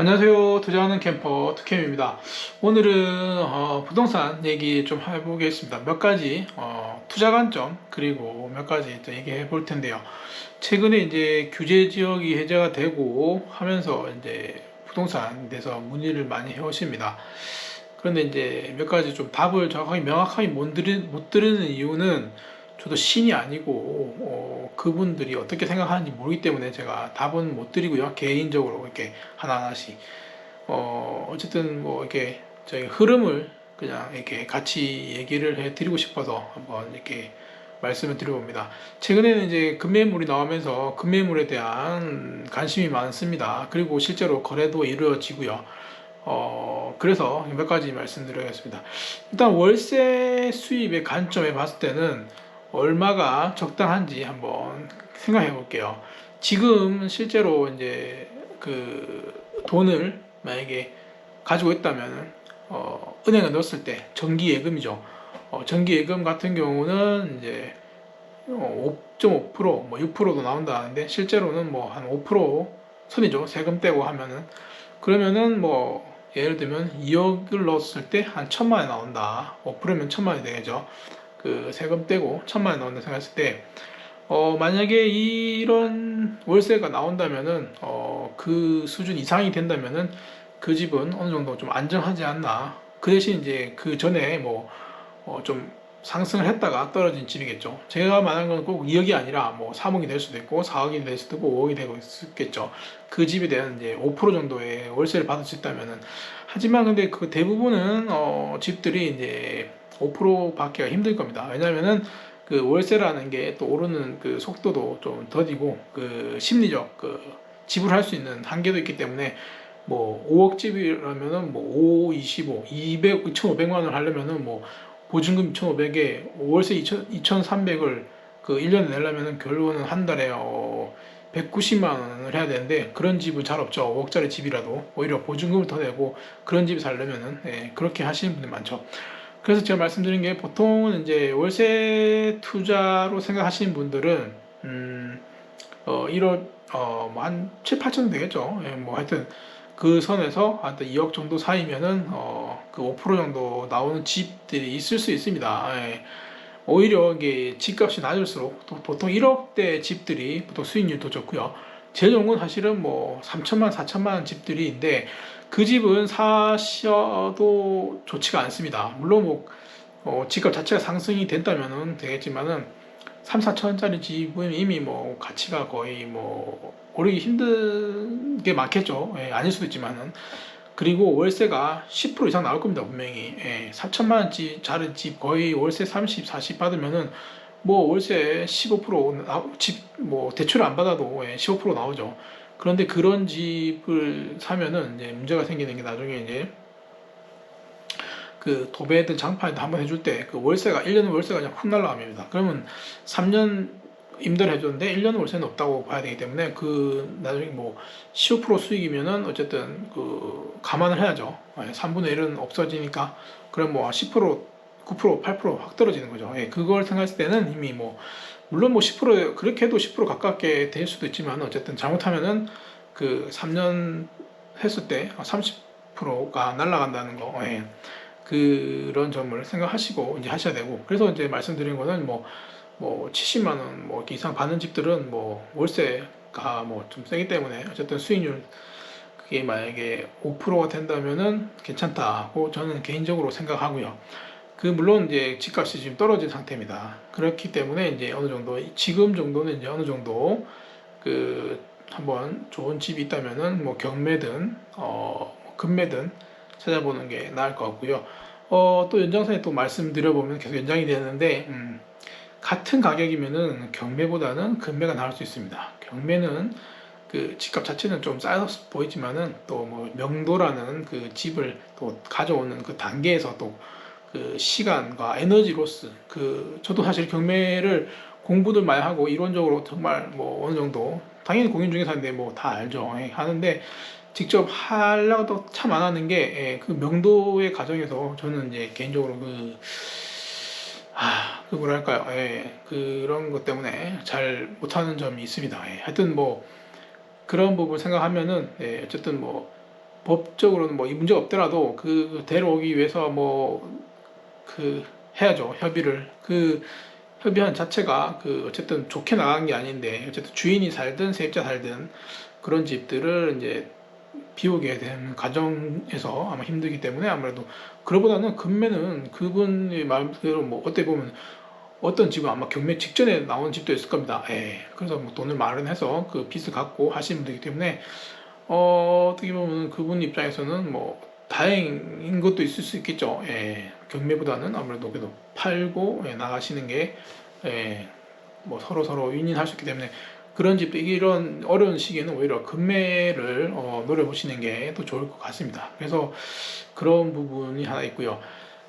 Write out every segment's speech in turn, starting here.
안녕하세요. 투자하는 캠퍼 투캠입니다. 오늘은 부동산 얘기 좀 해보겠습니다. 몇 가지 투자 관점 그리고 몇 가지 또 얘기해 볼 텐데요. 최근에 이제 규제 지역이 해제가 되고 하면서 이제 부동산에 대해서 문의를 많이 해오십니다. 그런데 이제 몇 가지 좀 답을 정확하게 명확하게 못 들으는 이유는 저도 신이 아니고 그분들이 어떻게 생각하는지 모르기 때문에 제가 답은 못 드리고요. 개인적으로 이렇게 하나하나씩 어쨌든 뭐 이렇게 저희 흐름을 그냥 이렇게 같이 얘기를 해 드리고 싶어서 한번 이렇게 말씀을 드려봅니다. 최근에는 이제 급매물이 나오면서 급매물에 대한 관심이 많습니다. 그리고 실제로 거래도 이루어지고요. 그래서 몇 가지 말씀드리겠습니다. 일단 월세 수입의 관점에 봤을 때는 얼마가 적당한지 한번 생각해 볼게요. 지금 실제로 이제 그 돈을 만약에 가지고 있다면 은행에 넣었을 때 정기예금이죠. 정기예금 같은 경우는 이제 5.5%, 뭐 6%도 나온다는데 실제로는 뭐 한 5% 선이죠. 세금 떼고 하면은 그러면은 뭐 예를 들면 2억을 넣었을 때 한 1,000만 원 나온다. 5%면 1,000만 원이 되겠죠. 그 세금 떼고 1,000만 원 나온다 생각했을 때 만약에 이런 월세가 나온다면은 그 수준 이상이 된다면은 그 집은 어느 정도 좀 안정하지 않나. 그 대신 이제 그 전에 뭐 좀 상승을 했다가 떨어진 집이겠죠. 제가 말하는 건 꼭 2억이 아니라 뭐 3억이 될 수도 있고 4억이 될 수도 있고 5억이 되고 있겠죠. 그 집에 대한 이제 5% 정도의 월세를 받을 수 있다면은. 하지만 근데 그 대부분은 집들이 이제 5% 받기가 힘들 겁니다. 왜냐면은 그 월세라는 게 또 오르는 그 속도도 좀 더디고 그 심리적 그 지불할 수 있는 한계도 있기 때문에 뭐 5억 집이라면은 뭐 5, 25, 200, 2,500만 원 하려면은 뭐 보증금 2,500에 월세 2,300을 그 1년에 내려면은 결국은 한 달에 190만 원을 해야 되는데 그런 집은 잘 없죠. 5억짜리 집이라도 오히려 보증금을 더 내고 그런 집을 살려면은 그렇게 하시는 분들 많죠. 그래서 제가 말씀드린 게 보통은 이제 월세 투자로 생각하시는 분들은 1억 뭐한 7, 8천 되겠죠. 뭐 하여튼 그 선에서 한 2억 정도 사이면은 그 5% 정도 나오는 집들이 있을 수 있습니다. 오히려 이게 집값이 낮을수록 또 보통 1억대 집들이 보통 수익률도 좋고요. 제일 좋은 건 사실은 뭐 3천만, 4천만 집들이인데 그 집은 사셔도 좋지가 않습니다. 물론 뭐 집값 자체가 상승이 된다면은 되겠지만은 3, 4천원짜리 집은 이미 뭐 가치가 거의 뭐 오르기 힘든 게 많겠죠. 아닐 수도 있지만은. 그리고 월세가 10% 이상 나올 겁니다, 분명히. 4천만 원짜리 자른 집 거의 월세 30, 40 받으면은 뭐 월세 15% 집 뭐 대출을 안 받아도 15% 나오죠. 그런데 그런 집을 사면은 이제 문제가 생기는 게 나중에 이제 그 도배든 장판이든 한번 해줄 때 그 월세가 1년 월세가 그냥 훅 날라갑니다. 그러면 3년 임대를 해줬는데 1년 월세는 없다고 봐야 되기 때문에 그 나중에 뭐 15% 수익이면은 어쨌든 그 감안을 해야죠. 3분의 1은 없어지니까 그럼 뭐 10% 9% 8%확 떨어지는 거죠. 그걸 생각했을 때는 이미 뭐 물론 뭐 10% 그렇게 해도 10% 가깝게 될 수도 있지만 어쨌든 잘못하면은 그 3년 했을 때 30%가 날아간다는 거. 그런 점을 생각하시고 이제 하셔야 되고 그래서 이제 말씀드린 거는 뭐 70만 원 뭐 이상 받는 집들은 뭐 월세가 뭐 좀 세기 때문에 어쨌든 수익률 그게 만약에 5%가 된다면은 괜찮다고 저는 개인적으로 생각하고요. 그 물론 이제 집값이 지금 떨어진 상태입니다. 그렇기 때문에 이제 어느 정도 지금 정도는 이제 어느 정도 그 한번 좋은 집이 있다면은 뭐 경매든 금매든 찾아보는 게 나을 것 같고요. 또 연장선에 또 말씀드려보면 계속 연장이 되는데 같은 가격이면은 경매보다는 금매가 나을 수 있습니다. 경매는 그 집값 자체는 좀 싸서 보이지만은 또 뭐 명도라는 그 집을 또 가져오는 그 단계에서 또 그 시간과 에너지 로스 그 저도 사실 경매를 공부들 많이 하고 이론적으로 정말 뭐 어느 정도 당연히 공인중개사인데 뭐 다 알죠. 하는데 직접 하려고 참 안 하는 게 그 명도의 과정에서 저는 이제 개인적으로 그 뭐랄까요, 그런 것 때문에 잘 못하는 점이 있습니다. 하여튼 뭐 그런 부분 생각하면은 어쨌든 뭐 법적으로는 뭐 이 문제가 없더라도 그 데려오기 위해서 뭐 그 해야죠. 협의를. 그 협의한 자체가 그 어쨌든 좋게 나간 게 아닌데 어쨌든 주인이 살든 세입자 살든 그런 집들을 이제 비우게 되는 과정에서 아마 힘들기 때문에 아무래도 그거보다는 금매는 그분의 말대로 뭐 어떻게 보면 어떤 집은 아마 경매 직전에 나온 집도 있을 겁니다. 예. 그래서 뭐 돈을 마련해서 그 빚을 갚고 하시는 분이기 때문에 어떻게 보면 그분 입장에서는 뭐 다행인 것도 있을 수 있겠죠. 예. 경매보다는 아무래도 그래도 팔고 예, 나가시는 게 예, 뭐 서로 윈윈할 수 있기 때문에 그런 집도 이런 어려운 시기에는 오히려 금매를 노려보시는 게 더 좋을 것 같습니다. 그래서 그런 부분이 하나 있고요.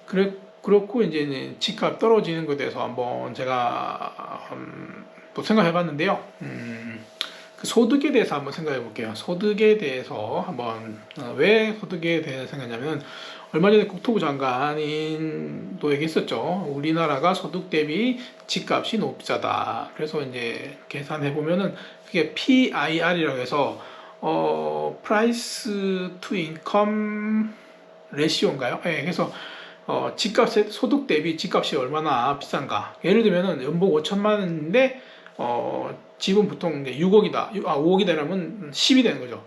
그렇고 이제 집값 떨어지는 것에 대해서 한번 제가 또 생각해 봤는데요. 그 소득에 대해서 한번 생각해 볼게요. 소득에 대해서 한번 왜 소득에 대해서 생각하냐면 얼마 전에 국토부 장관도 얘기했었죠. 우리나라가 소득 대비 집값이 너무 비싸다. 그래서 이제 계산해 보면은 그게 PIR이라고 해서 Price to Income Ratio인가요? 예, 그래서 집값의 소득 대비 집값이 얼마나 비싼가. 예를 들면은 연봉 5천만 원인데 집은 보통 이제 6억이다. 5억이다 이러면 10이 되는 거죠.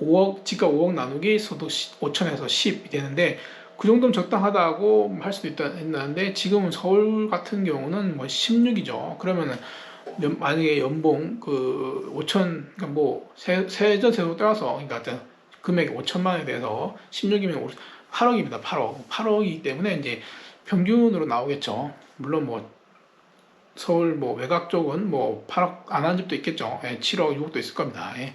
5억, 집값 5억 나누기 소득 5천에서 10이 되는데 그 정도면 적당하다고 할 수도 있다는데 지금은 서울 같은 경우는 뭐 16이죠. 그러면은 만약에 연봉 그 5천, 그러니까 뭐 세전세로 따라서 그러니까 금액 5천만 원에 대해서 16이면 8억입니다. 8억이기 때문에 이제 평균으로 나오겠죠. 물론 뭐 서울 뭐 외곽 쪽은 뭐 8억 안 한 집도 있겠죠. 예, 7억, 6억도 있을 겁니다. 예.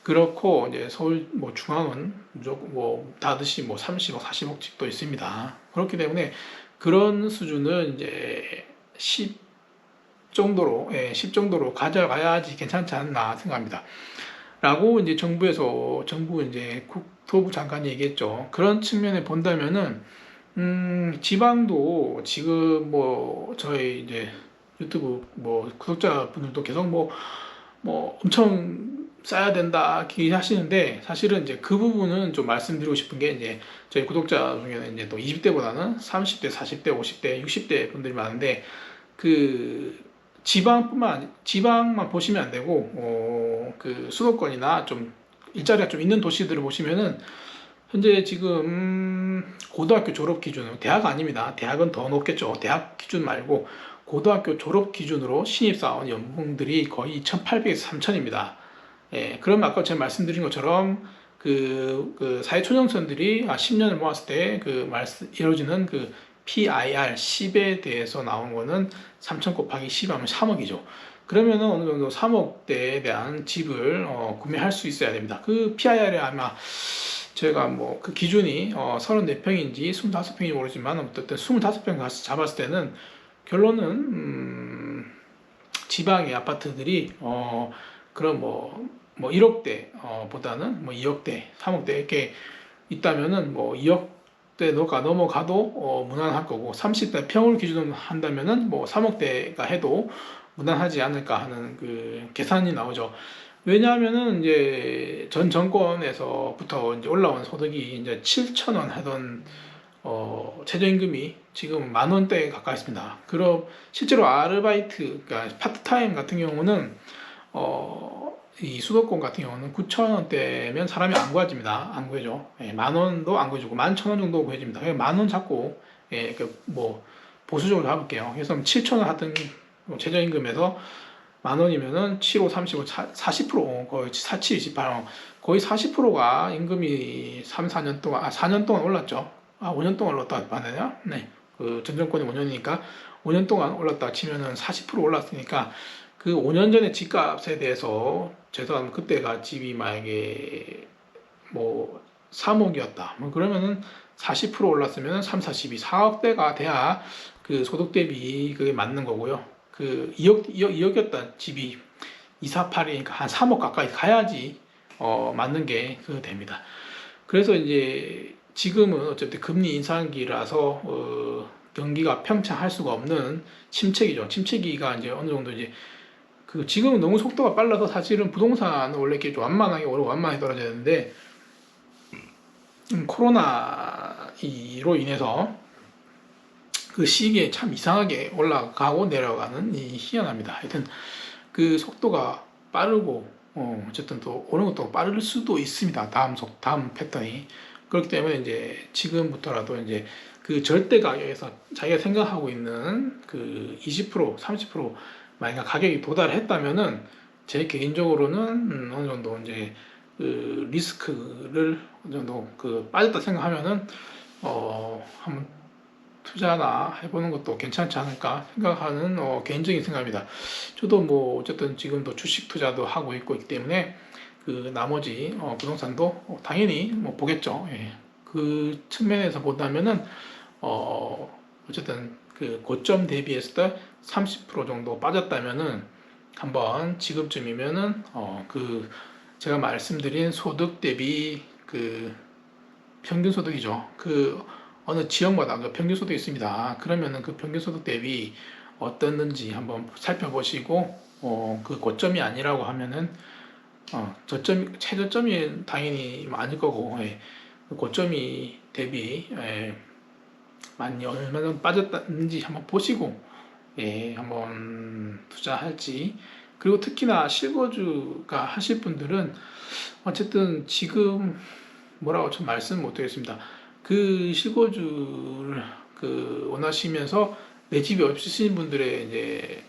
그렇고 이제 서울 뭐 중앙은 무조건 뭐 다듯이 뭐 30억, 40억 집도 있습니다. 그렇기 때문에 그런 수준은 이제 10 정도로 10 정도로 가져가야지 괜찮지 않나 생각합니다. 라고 이제 정부 이제 국토부 장관이 얘기했죠. 그런 측면에 본다면은 지방도 지금 뭐 저희 이제 유튜브 뭐 구독자분들도 계속 뭐 엄청 쌓아야 된다 얘기하시는데 사실은 이제 그 부분은 좀 말씀드리고 싶은 게 이제 저희 구독자 중에는 이제 또 20대보다는 30대, 40대, 50대, 60대 분들이 많은데 그 지방만 보시면 안 되고 그 수도권이나 좀 일자리가 좀 있는 도시들을 보시면은 현재 지금 고등학교 졸업 기준으로 대학 아닙니다. 대학은 더 높겠죠. 대학 기준 말고 고등학교 졸업 기준으로 신입사원 연봉들이 거의 2,800에서 3,000입니다. 예, 그럼 아까 제가 말씀드린 것처럼 그 사회초년생들이 10년을 모았을 때 이루어지는 그 PIR 10에 대해서 나온 거는 3,000 곱하기 10 하면 3억이죠. 그러면은 어느 정도 3억대에 대한 집을 구매할 수 있어야 됩니다. 그 PIR이 아마 제가 뭐 그 기준이 34평인지 25평인지 모르지만 어쨌든 25평 잡았을 때는 결론은 지방의 아파트들이 그런 뭐 1억대 보다는 뭐 2억대, 3억대 이렇게 있다면은 뭐 2억대 넘어가도 무난할 거고 30대 평을 기준으로 한다면은 뭐 3억대가 해도 무난하지 않을까 하는 그 계산이 나오죠. 왜냐하면은 이제 전 정권에서부터 이제 올라온 소득이 이제 7천 원 하던 최저임금이 지금 10,000원대에 가까이 있습니다. 그럼 실제로 아르바이트, 그러니까 파트타임 같은 경우는 이 수도권 같은 경우는 9,000원대면 사람이 안 구해집니다. 안 구해줘. 예, 10,000원도 안 구해주고 11,000원 정도 구해집니다. 10,000원 잡고 예, 뭐 보수적으로 잡을게요. 그래서 7,000원 하던 최저임금에서 10,000원이면은 7, 5, 35, 40% 거의 47, 28 거의 40%가 임금이 3, 4년 동안 4년 동안 올랐죠. 5년 동안 올랐다 맞나요? 네. 그 전 정권이 5년이니까 5년 동안 올랐다 치면은 40% 올랐으니까 그 5년 전에 집값에 대해서 죄송하면 그때가 집이 만약에 뭐 3억이었다. 뭐 그러면은 40% 올랐으면 3, 42, 4억대가 돼야 그 소득 대비 그게 맞는 거고요. 그 2억이었다 집이 2, 4, 8이니까 한 3억 가까이 가야지 맞는 게 됩니다. 그래서 이제 지금은 어쨌든 금리 인상기라서 경기가 평창할 수가 없는 침체기죠. 침체기가 이제 어느 정도 이제 그 지금은 너무 속도가 빨라서 사실은 부동산은 원래 이렇게 좀 완만하게 오르고 완만하게 떨어져야 되는데 코로나로 인해서 그 시기에 참 이상하게 올라가고 내려가는 이 희한합니다. 하여튼 그 속도가 빠르고 어쨌든 또 어느 것도 빠를 수도 있습니다. 다음 패턴이. 그렇기 때문에 이제 지금부터라도 이제 그 절대 가격에서 자기가 생각하고 있는 그 20%, 30% 만약 가격이 도달했다면은 제 개인적으로는 어느 정도 이제 그 리스크를 어느 정도 그 빠졌다 생각하면은 한번 투자나 해보는 것도 괜찮지 않을까 생각하는 개인적인 생각입니다. 저도 뭐 어쨌든 지금도 주식 투자도 하고 있고 있기 때문에 그 나머지 부동산도 당연히 뭐 보겠죠. 예. 그 측면에서 본다면은 어쨌든 그 고점 대비했을 때 30% 정도 빠졌다면은 한번 지금쯤이면은 그 제가 말씀드린 소득 대비 그 평균 소득이죠. 그 어느 지역마다 그 평균 소득이 있습니다. 그러면은 그 평균 소득 대비 어떻는지 한번 살펴보시고 그 고점이 아니라고 하면은 저점 최저점이 당연히 아닐 거고 예. 그 고점이 대비 많이 얼마나 빠졌는지 한번 보시고 예, 한번 투자할지. 그리고 특히나 실거주가 하실 분들은 어쨌든 지금 뭐라고 좀 말씀 못 드리겠습니다. 그 실거주를 그 원하시면서 내 집이 없으신 분들의 이제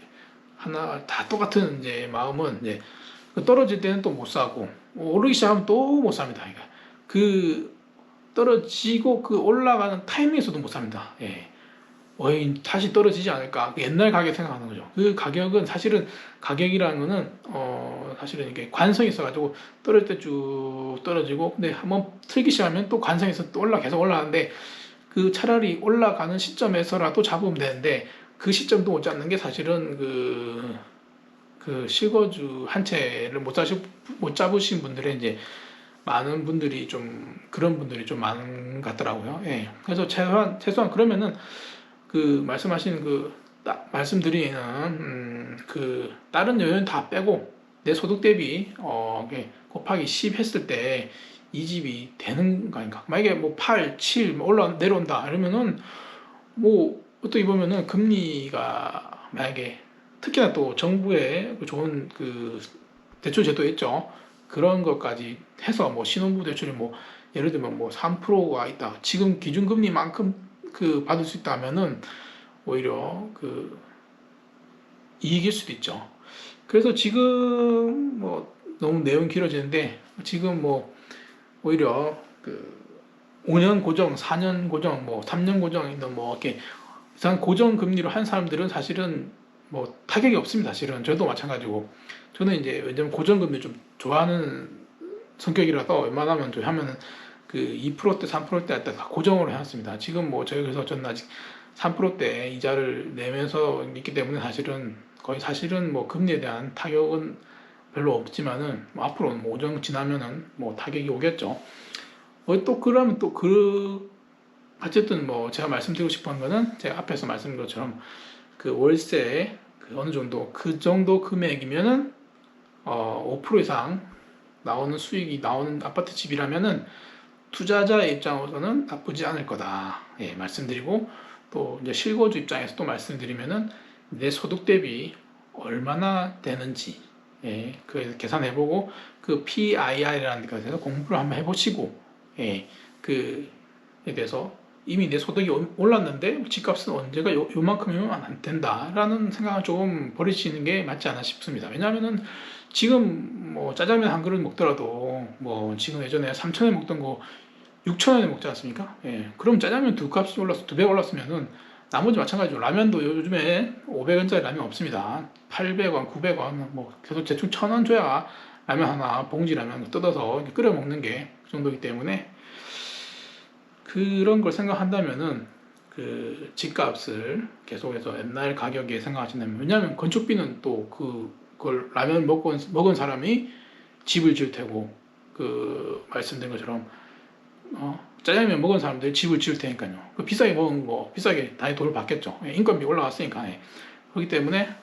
하나 다 똑같은 이제 마음은 이제 그 떨어질 때는 또 못 사고 오르기 시작하면 또 못 삽니다. 그러니까 그 떨어지고 그 올라가는 타이밍에서도 못 삽니다. 예. 다시 떨어지지 않을까. 옛날 가격 생각하는 거죠. 그 가격은 사실은 가격이라는 거는 사실은 이게 관성이 있어가지고 떨어질 때 쭉 떨어지고 근데 한번 틀기 시작하면 또 관성에서 또 계속 올라가는데 그 차라리 올라가는 시점에서라도 잡으면 되는데 그 시점도 못 잡는 게 사실은 그 실거주 한 채를 못 잡으신 분들의 이제 많은 분들이 좀 그런 분들이 좀 많은 것 같더라고요. 예. 그래서 최소한 그러면은 그 말씀하시는 말씀드리는 그 다른 요인 다 빼고 내 소득 대비 곱하기 10 했을 때 이 집이 되는 거 아닌가? 만약에 뭐 8, 7 내려온다 이러면은 뭐 어떻게 보면은 금리가 만약에 특히나 또 정부의 그 좋은 그 대출 제도 있죠. 그런 것까지 해서 뭐 신혼부부 대출이 뭐 예를 들면 뭐 3%가 있다. 지금 기준금리만큼 그 받을 수 있다면은 오히려 그 이익일 수도 있죠. 그래서 지금 뭐 너무 내용 길어지는데 지금 뭐 오히려 그 5년 고정, 4년 고정, 뭐 3년 고정이든 뭐 이렇게 이상 고정 금리로 한 사람들은 사실은 뭐 타격이 없습니다. 사실은 저도 마찬가지고 저는 이제 왜냐면 고정 금리 좀 좋아하는 성격이라서 웬만하면 좀 하면은 그 2%대, 3%대 할 때 다 고정으로 해놨습니다. 지금 뭐 저희 그래서 저는 아직 3%대 이자를 내면서 있기 때문에 사실은 뭐 금리에 대한 타격은 별로 없지만은 뭐 앞으로는 뭐 5년 지나면은 뭐 타격이 오겠죠. 또 그러면 또 어쨌든 뭐 제가 말씀드리고 싶은 거는 제가 앞에서 말씀드린 것처럼 그 월세 그 어느 정도 그 정도 금액이면은 5% 이상 나오는 수익이 나오는 아파트 집이라면은 투자자의 입장으로서는 나쁘지 않을 거다. 예, 말씀드리고 또 이제 실거주 입장에서 또 말씀드리면은 내 소득 대비 얼마나 되는지 예, 그 계산해보고 그 PIR이라는 것에서 공부를 한번 해보시고 예, 그에 대해서 이미 내 소득이 올랐는데 집값은 언제가 요만큼이면 안 된다라는 생각을 조금 버리시는 게 맞지 않나 싶습니다. 왜냐하면은 지금 뭐 짜장면 한 그릇 먹더라도 뭐 지금 예전에 3,000원 먹던 거 6,000원에 먹지 않습니까? 예. 그럼 짜장면 두 값이 올라서 2배 올랐으면은 나머지 마찬가지로 라면도 요즘에 500원짜리 라면 없습니다. 800원, 900원 뭐 계속 대충 1,000원 줘야 라면 하나 봉지 라면 뜯어서 끓여 먹는 게 그 정도이기 때문에 그런 걸 생각한다면은 그 집값을 계속해서 옛날 가격에 생각하신다면 왜냐하면 건축비는 또 그걸 라면 먹은 사람이 집을 지을 테고 그 말씀드린 것처럼 짜장면 먹은 사람들이 집을 지을 테니까요. 그 비싸게 먹은 거 비싸게 당연히 돈을 받겠죠. 인건비 올라갔으니까. 그렇기 때문에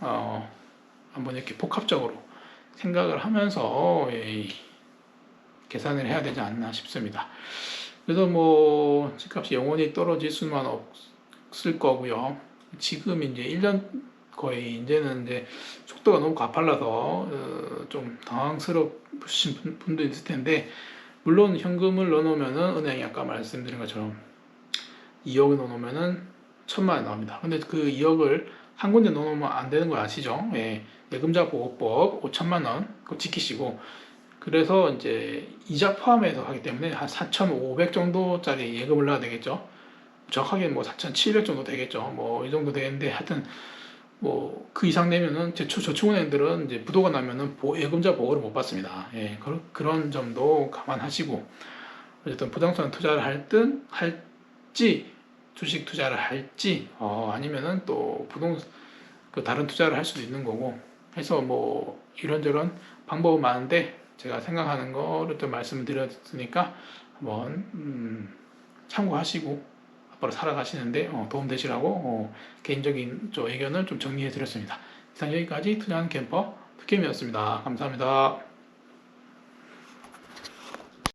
한번 이렇게 복합적으로 생각을 하면서 계산을 해야 되지 않나 싶습니다. 그래서 뭐 집값이 영원히 떨어질 수는 없을 거고요. 지금 이제 1년 거의 이제는 이제 속도가 너무 가팔라서 좀 당황스러우신 분도 있을 텐데, 물론 현금을 넣어놓으면은 은행이 아까 말씀드린 것처럼 2억을 넣어놓으면은 1,000만 원 나옵니다. 근데 그 2억을 한 군데 넣어놓으면 안 되는 거 아시죠? 예, 예금자 보호법 5천만 원 그거 지키시고, 그래서 이제 이자 포함해서 하기 때문에 한 4,500 정도짜리 예금을 넣어야 되겠죠. 정확하게 뭐 4,700 정도 되겠죠. 뭐 이 정도 되는데, 하여튼 뭐 그 이상 내면은 저축은행들은 이제 부도가 나면은 예금자 보호를 못 받습니다. 예, 그런 점도 감안하시고, 어쨌든 부동산 투자를 할지 주식 투자를 할지 아니면은 또 그 다른 투자를 할 수도 있는 거고 해서, 뭐 이런저런 방법은 많은데 제가 생각하는 거를 좀 말씀을 드렸으니까 한번 참고하시고 앞으로 살아가시는데 도움 되시라고 개인적인 의견을 좀 정리해 드렸습니다. 이상 여기까지 투자하는 캠퍼 득캠이었습니다. 감사합니다.